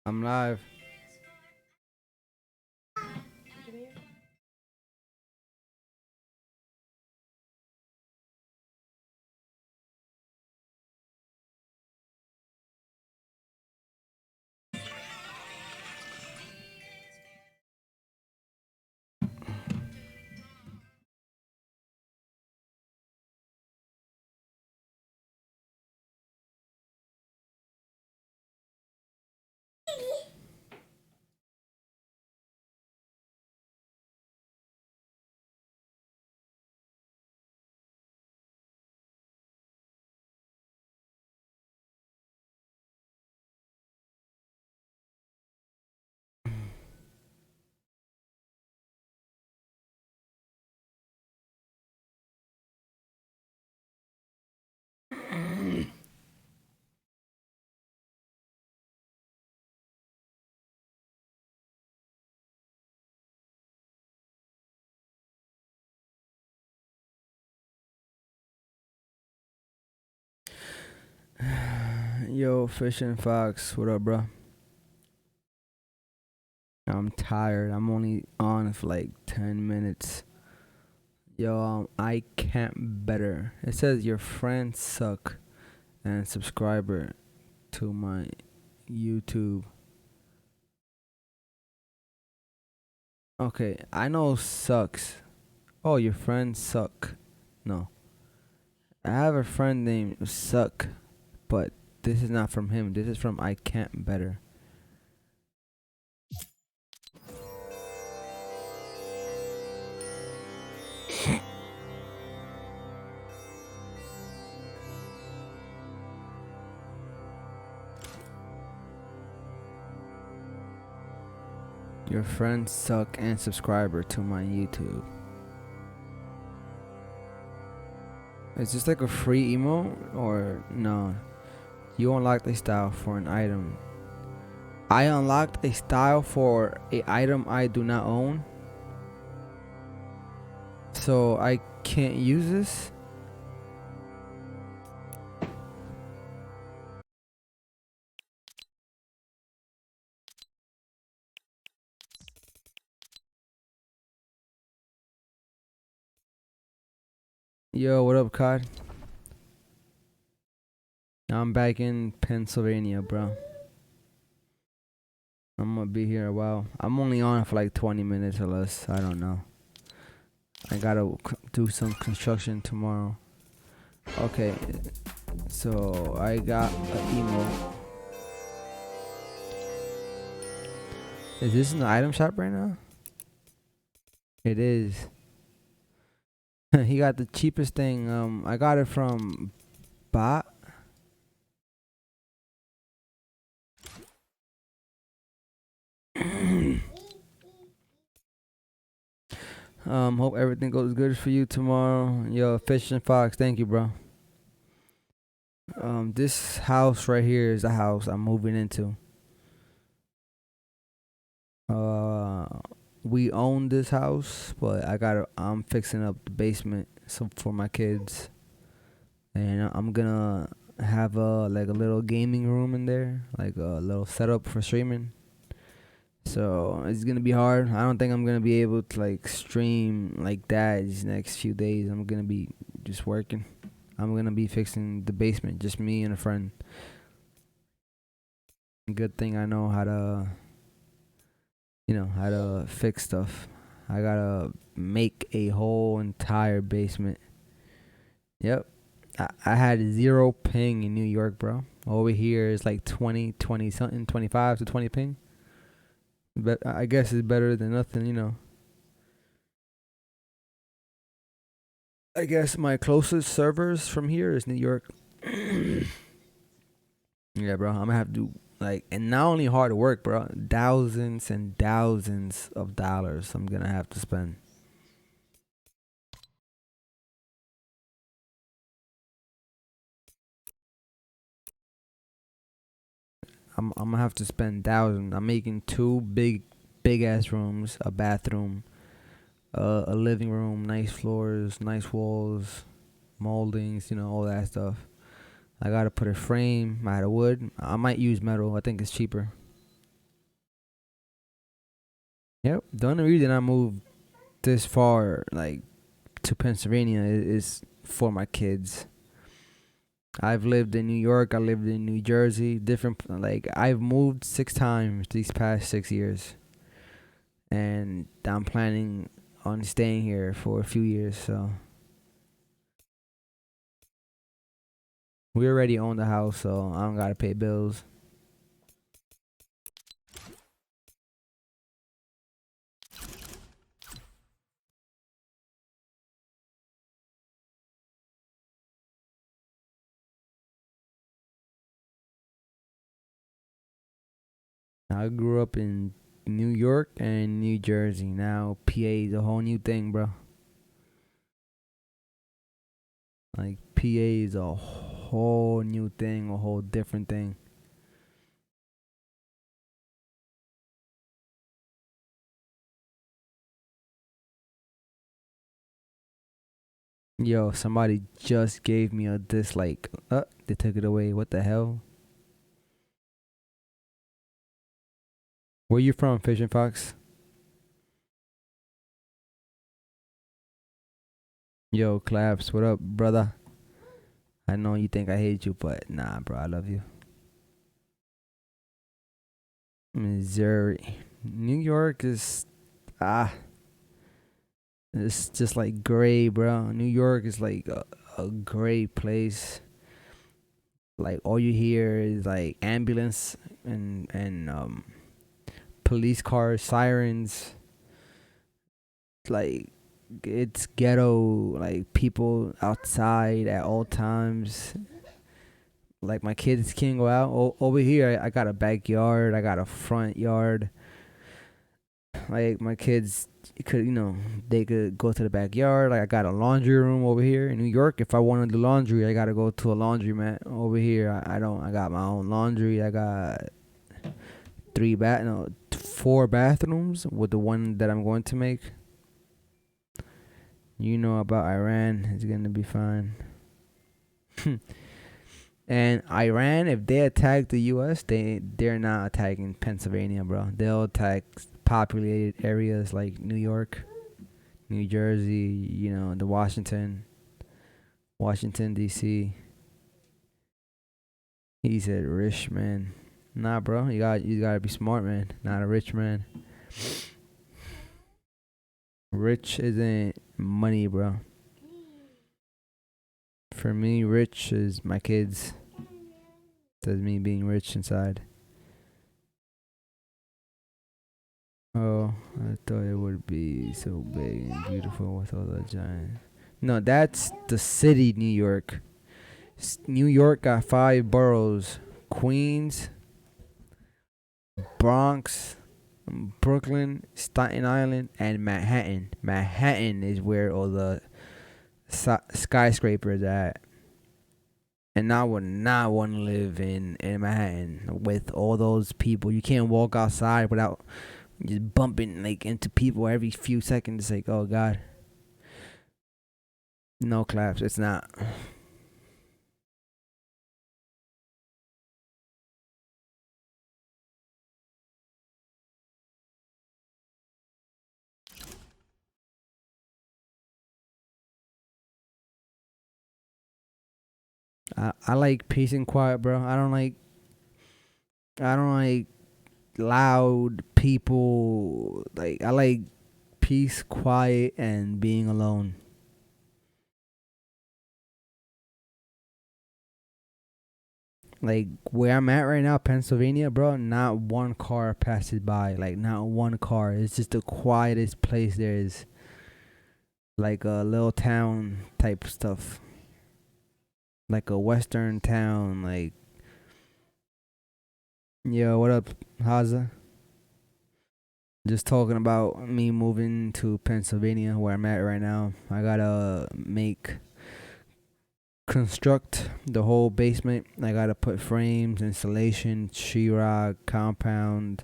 I'm live. Yo, Fish and Fox, what up, bro? I'm tired. I'm only on for like 10 minutes. Yo, I can't better. It says your friends suck and subscriber to my YouTube. Okay, I know sucks. Oh, your friends suck. No. I have a friend named Suck, but this is not from him. This is from I can't better. Your friends suck and subscriber to my YouTube. Is this like a free emote or no? You unlocked a style for an item. I unlocked a style for a item I do not own. So I can't use this. Yo, what up, COD? I'm back in Pennsylvania, bro. I'm gonna be here a while. I'm only on for like 20 minutes or less. I don't know. I gotta do some construction tomorrow. Okay, so I got an emo. Is this in the item shop right now? It is. He got the cheapest thing. I got it from Bot. Hope everything goes good for you tomorrow. Yo, Fish and Fox, thank you, bro. This house right here is the house I'm moving into. Uh, we own this house, but I'm fixing up the basement for my kids, and I'm gonna have a little gaming room in there, like a little setup for streaming. So it's gonna be hard. I don't think I'm gonna be able to like stream like that these next few days. I'm gonna be just working. I'm gonna be fixing the basement, just me and a friend. Good thing I know how to fix stuff. I gotta make a whole entire basement. Yep. I had zero ping in New York, bro. Over here is like 20 something, 25 to 20 ping. But I guess it's better than nothing. I guess my closest servers from here is New York. Yeah, bro. I'm gonna have to do like, and not only hard work, bro. Thousands and thousands of dollars I'm gonna have to spend. I'm gonna have to spend thousands. I'm making two big ass rooms, a bathroom, a living room, nice floors, nice walls, moldings, all that stuff. I gotta put a frame out of wood. I might use metal. I think it's cheaper. Yep. The only reason I moved this far, like to Pennsylvania, is for my kids. I've lived in New York. I lived in New Jersey. Different, like I've moved 6 times these past 6 years, and I'm planning on staying here for a few years. So we already own the house, so I don't gotta pay bills. I grew up in New York and New Jersey. Now PA is a whole new thing, bro. Like PA is a whole new thing, a whole different thing. Yo, somebody just gave me a dislike. They took it away. What the hell? Where you from, Fish and Fox? Yo, Claps, what up, brother? I know you think I hate you, but nah, bro, I love you. Missouri. New York is ah, it's just like gray, bro. New York is like a gray place. Like all you hear is like ambulance and police cars, sirens. Like it's ghetto. Like people outside at all times. Like my kids can't go out. Over here, I got a backyard. I got a front yard. Like my kids could, they could go to the backyard. Like I got a laundry room over here in New York. If I wanted the laundry, I gotta go to a laundromat. Over here, I don't. I got my own laundry. I got no, 4 bathrooms with the one that I'm going to make. You know about Iran. It's gonna be fine. And Iran, if they attack the U.S., they're not attacking Pennsylvania, bro. They'll attack populated areas like New York, New Jersey, the Washington D.C. He said rich man. Nah, bro, you gotta be smart, man. Not a rich man. Rich isn't money, bro. For me, rich is my kids. That's me being rich inside. Oh, I thought it would be so big and beautiful with all the giant. No, that's the city, New York. New York got 5 boroughs: Queens, Bronx, Brooklyn, Staten Island, and Manhattan. Manhattan is where all the skyscrapers at. And I would not want to live in Manhattan with all those people. You can't walk outside without just bumping like into people every few seconds. It's like, oh God, no Claps. It's not. I like peace and quiet, bro. I don't like loud people. Like I like peace, quiet, and being alone. Like where I'm at right now, Pennsylvania, bro. Not one car passes by. Like not one car. It's just the quietest place there is. Like a little town type stuff. Like a western town. Like yo, what up, Haza? Just talking about me moving to Pennsylvania, where I'm at right now. I gotta construct the whole basement. I gotta put frames, insulation, sheetrock, compound,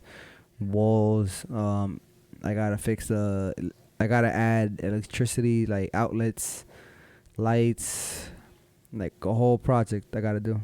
walls. I gotta fix the. I gotta add electricity, like outlets, lights, like a whole project I gotta do.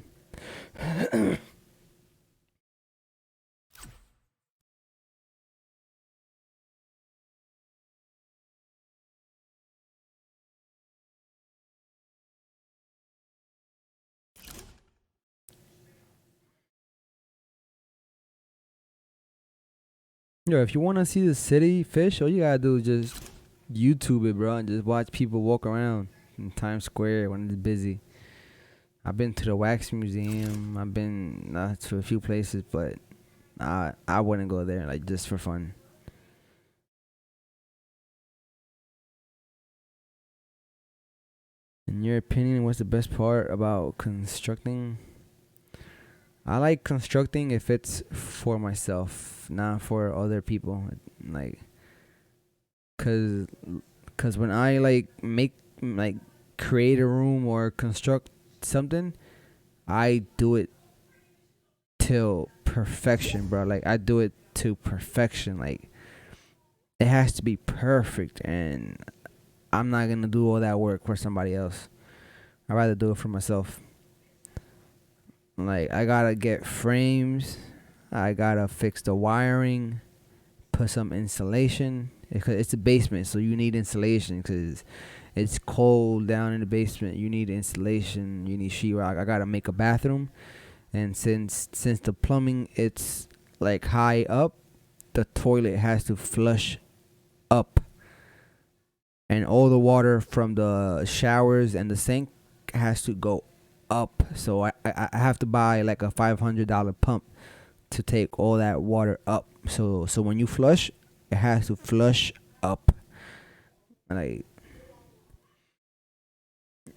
Yo, if you want to see the city fish, all you gotta do is just YouTube it, bro, and just watch people walk around in Times Square when it's busy. I've been to the Wax Museum. I've been to a few places, but I wouldn't go there like just for fun. In your opinion, what's the best part about constructing? I like constructing if it's for myself, not for other people. Like, cause, cause when I like make like create a room or construct something, I do it till perfection, bro. Like I do it to perfection. Like it has to be perfect, and I'm not gonna do all that work for somebody else. I'd rather do it for myself. Like I gotta get frames, I gotta fix the wiring, put some insulation. It's a basement, so you need insulation because it's cold down in the basement. You need insulation. You need sheetrock. I gotta make a bathroom, and since the plumbing it's like high up, the toilet has to flush up, and all the water from the showers and the sink has to go up. So I have to buy like a $500 pump to take all that water up. So when you flush, it has to flush up. Like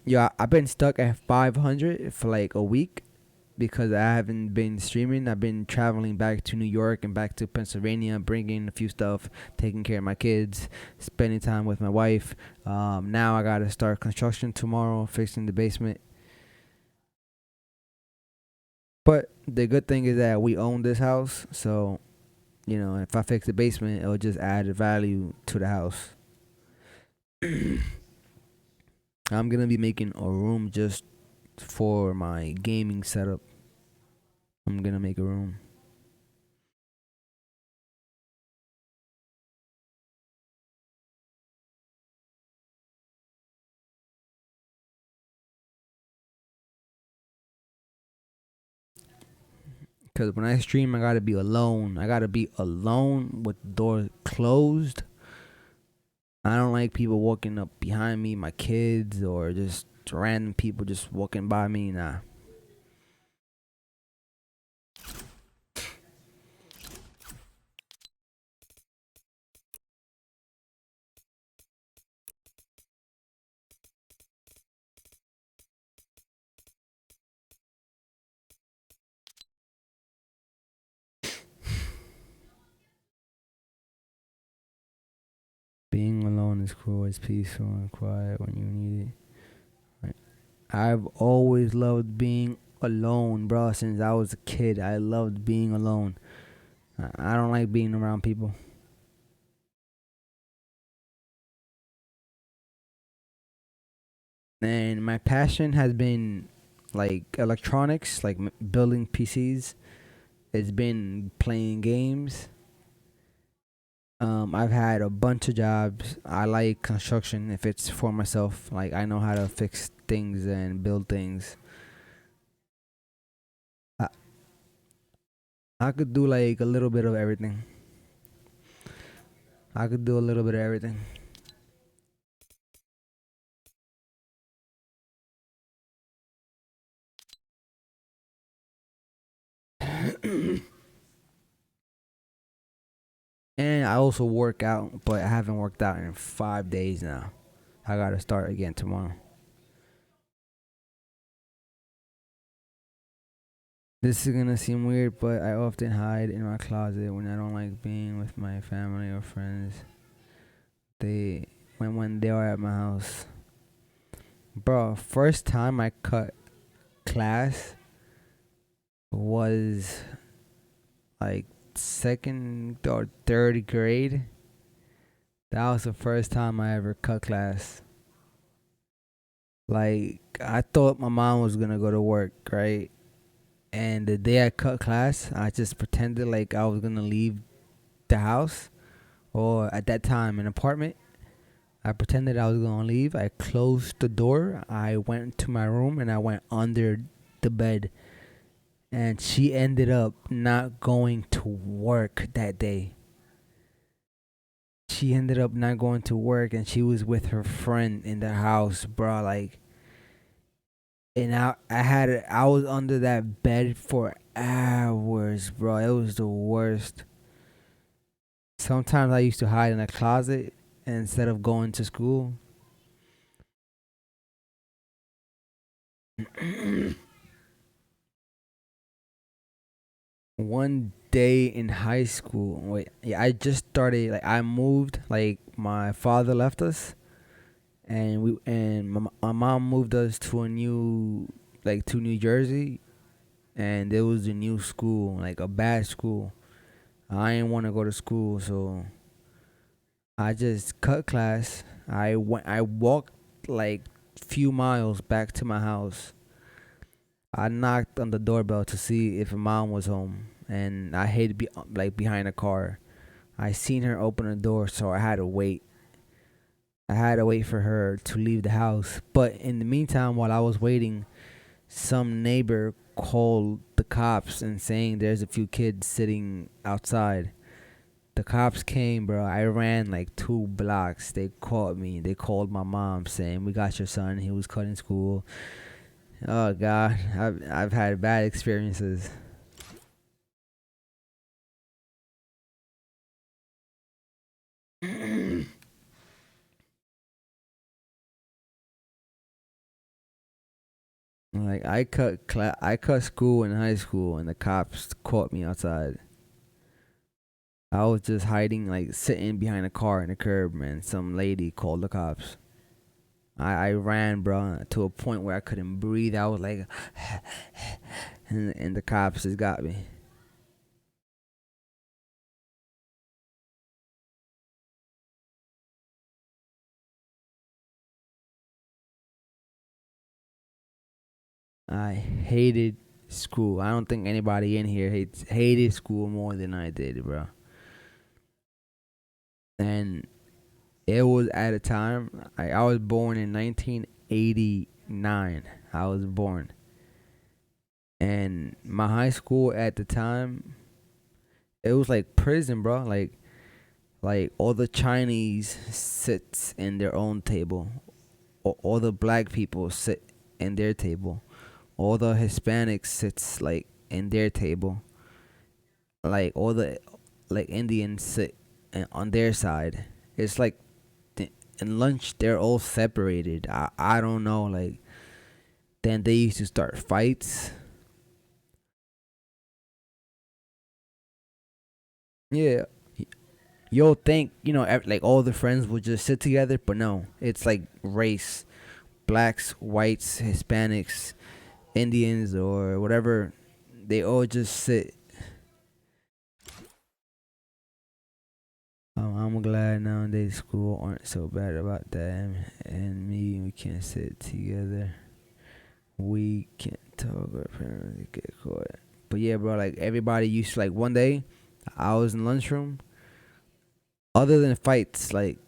yeah, I've been stuck at 500 for like a week because I haven't been streaming. I've been traveling back to New York and back to Pennsylvania, bringing a few stuff, taking care of my kids, spending time with my wife. Now I gotta start construction tomorrow, fixing the basement. But the good thing is that we own this house, so if I fix the basement, it'll just add value to the house. I'm gonna be making a room just for my gaming setup. I'm gonna make a room. Cause when I stream, I gotta be alone. I gotta be alone with the door closed. I don't like people walking up behind me, my kids, or just random people just walking by me. Nah. Being alone is cool. It's peaceful and quiet when you need it. Right. I've always loved being alone, bro. Since I was a kid, I loved being alone. I don't like being around people. And my passion has been like electronics, like building PCs. It's been playing games. I've had a bunch of jobs. I like construction if it's for myself. Like I know how to fix things and build things. I, I could do like a little bit of everything. I could do a little bit of everything. And I also work out, but I haven't worked out in 5 days now. I gotta start again tomorrow. This is gonna seem weird, but I often hide in my closet when I don't like being with my family or friends. They when they are at my house. Bro, first time I cut class was like second or third grade. That was the first time I ever cut class. Like I thought my mom was gonna go to work, right? And the day I cut class, I just pretended like I was gonna leave the house, or at that time an apartment. I pretended I was gonna leave. I closed the door. I went to my room and I went under the bed. And she ended up not going to work that day. she ended up not going to work, and she was with her friend in the house, bro. Like, and I was under that bed for hours, bro. It was the worst. Sometimes I used to hide in a closet instead of going to school. One day in high school, wait, yeah, I just started. Like, I moved. Like, my father left us, and my mom moved us to a new, like, to New Jersey, and there was a new school, like a bad school. I didn't want to go to school, so I just cut class. I walked like few miles back to my house. I knocked on the doorbell to see if mom was home, and I hid like behind a car. I seen her open the door, so I had to wait. I had to wait for her to leave the house. But in the meantime, while I was waiting, some neighbor called the cops and saying there's a few kids sitting outside. The cops came, bro. I ran like 2 blocks. They caught me. They called my mom saying, "We got your son. He was cut in school." Oh God, I've had bad experiences. Like, I cut school in high school, and the cops caught me outside. I was just hiding, like sitting behind a car in the curb, man. Some lady called the cops. I ran, bro, to a point where I couldn't breathe. I was like, and the cops just got me. I hated school. I don't think anybody in here hated school more than I did, bro. And it was at a time, I was born in 1989. I was born, and my high school at the time, it was like prison, bro. Like all the Chinese sits in their own table. All the black people sit in their table. All the Hispanics sits like in their table. Like all the like Indians sit on their side. It's like in lunch they're all separated. I don't know. Like, then they used to start fights. Yeah, you'll think like all the friends will just sit together, but no, it's like race, blacks, whites, Hispanics, Indians, or whatever. They all just sit. I'm glad nowadays school aren't so bad about that. And me, we can't sit together. We can't talk. Our parents get caught. But yeah, bro, like everybody used to, like, one day, I was in lunchroom. Other than fights, like,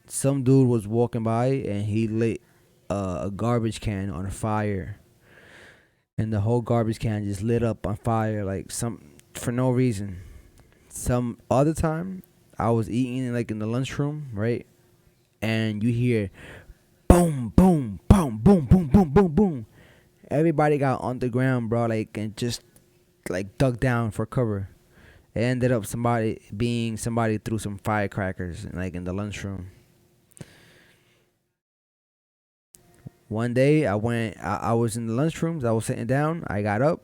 some dude was walking by and he lit a garbage can on fire, and the whole garbage can just lit up on fire, like, some for no reason. Some other time, I was eating like in the lunchroom, right? And you hear boom, boom, boom, boom, boom, boom, boom, boom. Everybody got on the ground, bro, like, and just like dug down for cover. It ended up somebody threw some firecrackers like in the lunchroom. One day I was in the lunchrooms. I was sitting down. I got up.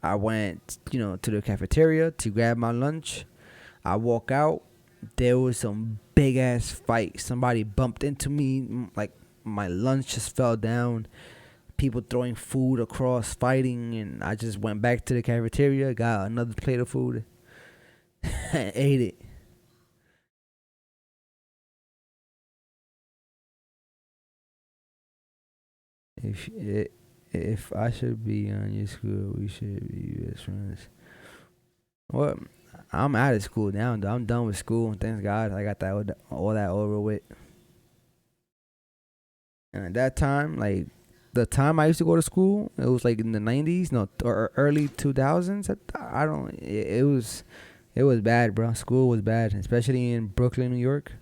I went, to the cafeteria to grab my lunch. I walk out. There was some big ass fight. Somebody bumped into me. Like, my lunch just fell down. People throwing food across, fighting, and I just went back to the cafeteria, got another plate of food, and ate it. If it, if I should be on your school, we should be best friends. Well, I'm out of school now. Though. I'm done with school. Thanks God, I got that all that over with. And at that time, like the time I used to go to school, it was like in the '90s, no, or early 2000s. I don't. It was bad, bro. School was bad, especially in Brooklyn, New York.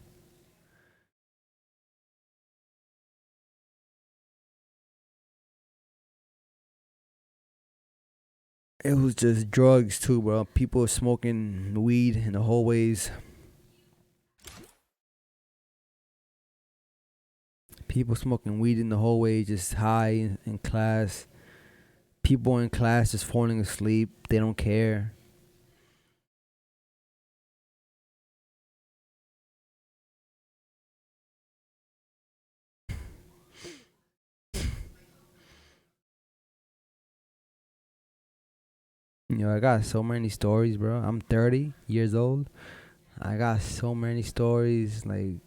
It was just drugs too, bro. People smoking weed in the hallways. People smoking weed in the hallway, just high in class. People in class just falling asleep. They don't care. I got so many stories, bro. I'm 30 years old. I got so many stories. Like,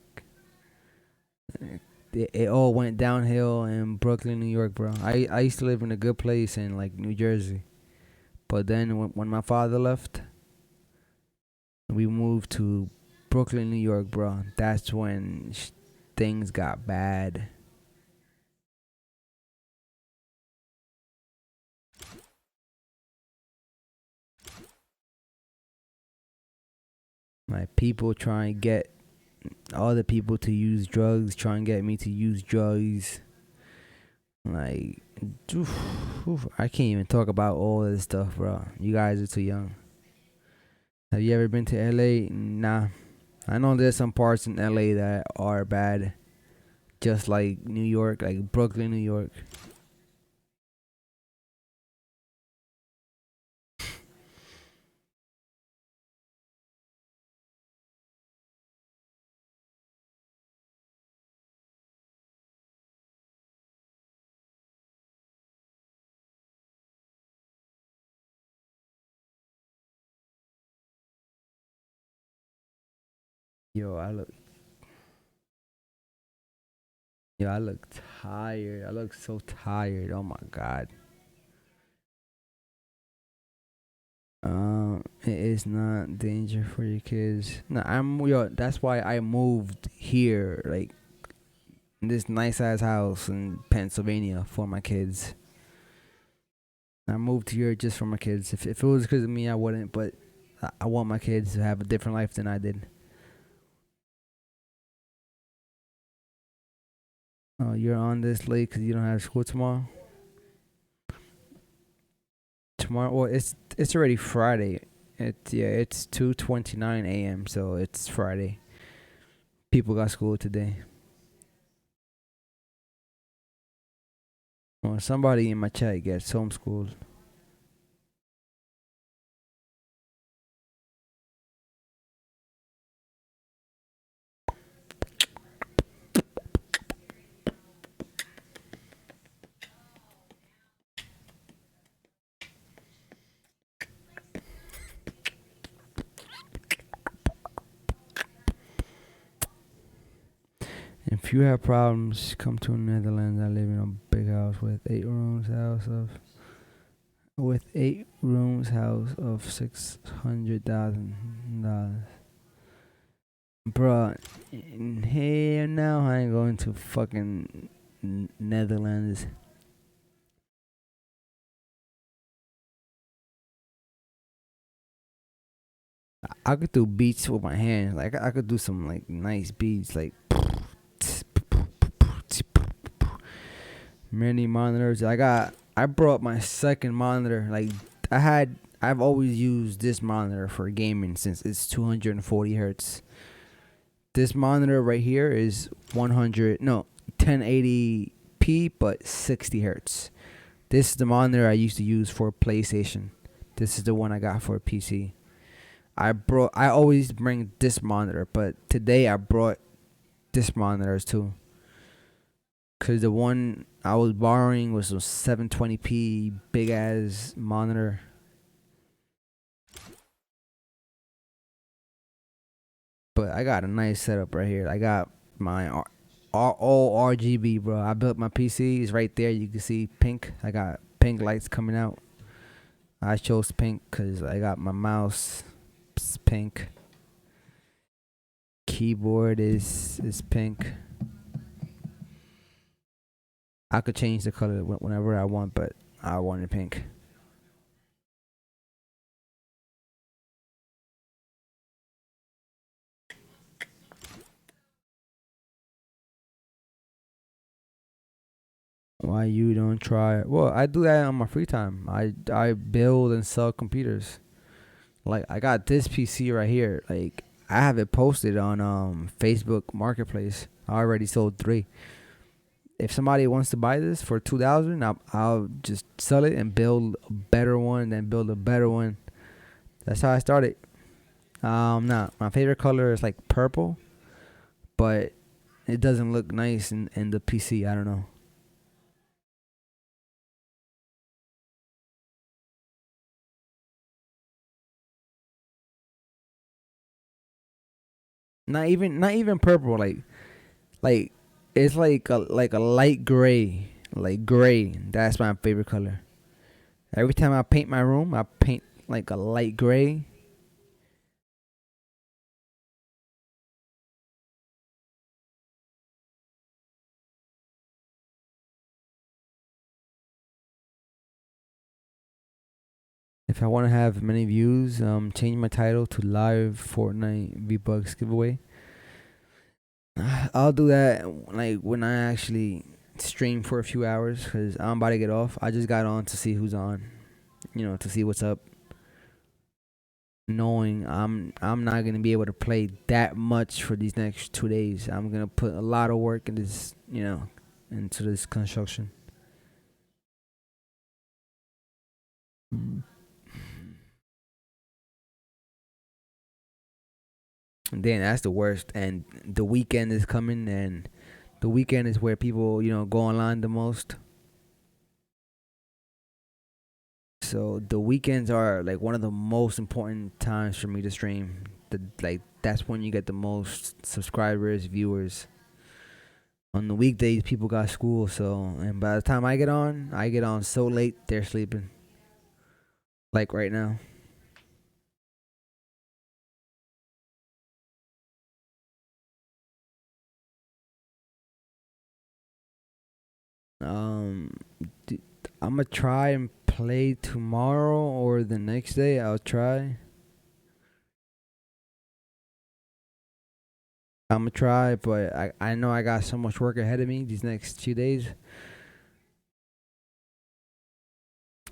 it all went downhill in Brooklyn, New York, bro. I used to live in a good place in like New Jersey, but then when my father left, we moved to Brooklyn, New York, bro. That's when things got bad. Like people try and get other people to use drugs, try and get me to use drugs. Like, I can't even talk about all this stuff, bro. You guys are too young. Have you ever been to LA? Nah. I know there's some parts in LA that are bad, just like New York, like Brooklyn, New York. Yo, I look tired. I look so tired. Oh my god. It is not danger for your kids. No, That's why I moved here, like in this nice ass house in Pennsylvania for my kids. I moved here just for my kids. If it was because of me, I wouldn't. But I want my kids to have a different life than I did. Oh, you're on this late because you don't have school tomorrow. Tomorrow, well, it's already Friday. It's 2:29 a.m. So it's Friday. People got school today. Well, somebody in my chat gets homeschooled. If you have problems, come to the Netherlands. I live in a big house with 8 rooms house of $600,000. Bruh, here now I ain't going to fucking Netherlands. I could do beats with my hands. Like I could do some like nice beats, like many monitors. I brought my second monitor. Like I've always used this monitor for gaming since it's 240 hertz. This monitor right here is 100 no 1080p but 60 hertz. This is the monitor I used to use for PlayStation. This is the one I got for a PC. I always bring this monitor, but today I brought this monitors too. Cause the one I was borrowing was a 720p big ass monitor. But I got a nice setup right here. I got my all RGB, bro. I built my PC. It's right there. You can see pink. I got pink lights coming out. I chose pink because I got my mouse pink. Keyboard is pink. I could change the color whenever I want, but I wanted pink. Why you don't try it? Well, I do that on my free time. I build and sell computers. Like I got this PC right here. Like I have it posted on Facebook Marketplace. I already sold three. If somebody wants to buy this for 2,000, I'll just sell it and build a better one, then build a better one. That's how I started. Nah, my favorite color is like purple, but it doesn't look nice in the PC. I don't know. Not even purple. Like it's like a light gray, like gray. That's my favorite color. Every time I paint my room, I paint like a light gray. If I want to have many views, change my title to live Fortnite Vbucks giveaway. I'll do that like when I actually stream for a few hours because I'm about to get off. I just got on to see who's on, to see what's up. Knowing I'm not gonna be able to play that much for these next 2 days. I'm gonna put a lot of work in this, into this construction. And then that's the worst. And the weekend is coming, and the weekend is where people, go online the most. So the weekends are like one of the most important times for me to stream. That's when you get the most subscribers, viewers. On the weekdays, people got school, so and by the time I get on so late they're sleeping. Like right now. Um, I'm gonna try and play tomorrow or the next day. I'll try. I'm gonna try, but I know I got so much work ahead of me these next few days.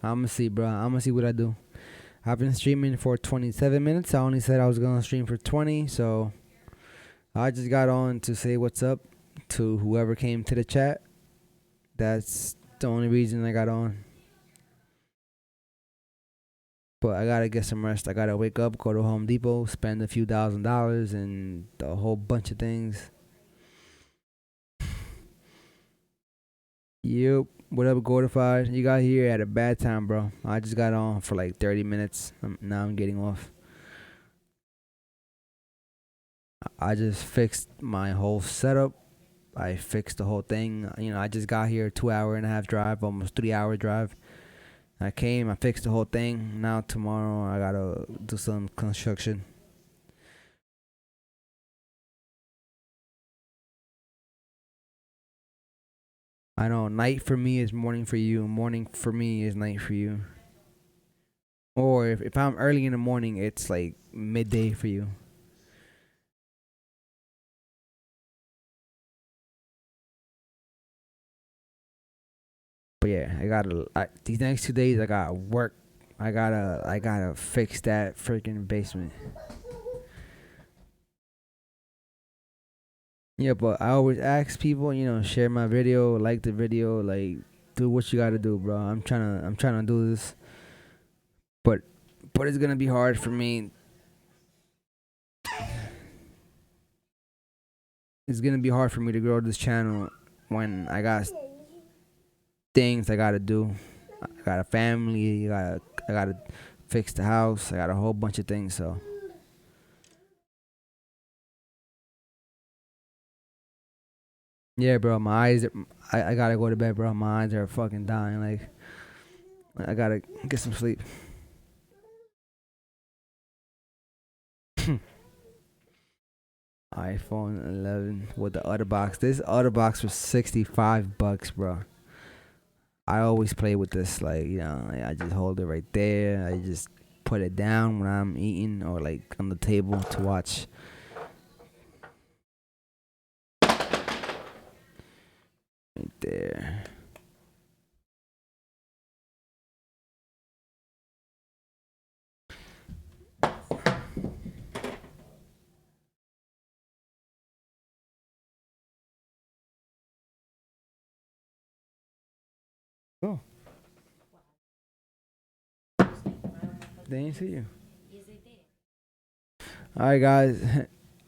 I'm gonna see, bro. I'm gonna see what I do. I've been streaming for 27 minutes. I only said I was gonna stream for 20, so I just got on to say what's up to whoever came to the chat. That's the only reason I got on. But I gotta get some rest. I gotta wake up, go to Home Depot, spend a few $1,000 and a whole bunch of things. Yep. What up, Gordified? You got here at a bad time, bro. I just got on for like 30 minutes. Now I'm getting off. I just fixed my whole setup. I fixed the whole thing. I just got here, 2 hour and a half drive, almost 3 hour drive. I came, I fixed the whole thing. Now tomorrow I gotta do some construction. I know night for me is morning for you. Morning for me is night for you. Or if I'm early in the morning, it's like midday for you. But yeah, these next 2 days I got work. I gotta fix that freaking basement. Yeah, but I always ask people, share my video, like the video, like do what you gotta do, bro. I'm trying to do this, but it's gonna be hard for me. It's gonna be hard for me to grow this channel when I got things I gotta do. I got a family. I gotta fix the house. I got a whole bunch of things. So yeah, bro. My eyes. I gotta go to bed, bro. My eyes are fucking dying. Like I gotta get some sleep. iPhone 11 with the other box. This other box was $65, bro. I always play with this, like I just hold it right there. I just put it down when I'm eating or like on the table to watch. Right there. They ain't see you. All right, guys.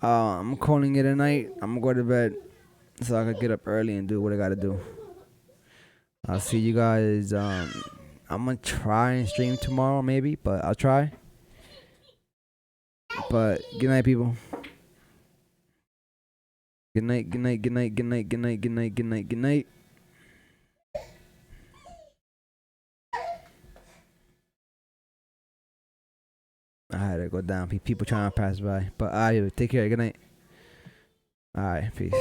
I'm calling it a night. I'm gonna go to bed so I can get up early and do what I gotta do. I'll see you guys. I'm gonna try and stream tomorrow, maybe, but I'll try. But good night, people. Good night. Good night. Good night. Good night. Good night. Good night. Good night. Good night. I had to go down. People trying to pass by. But take care. Good night. All right. Peace.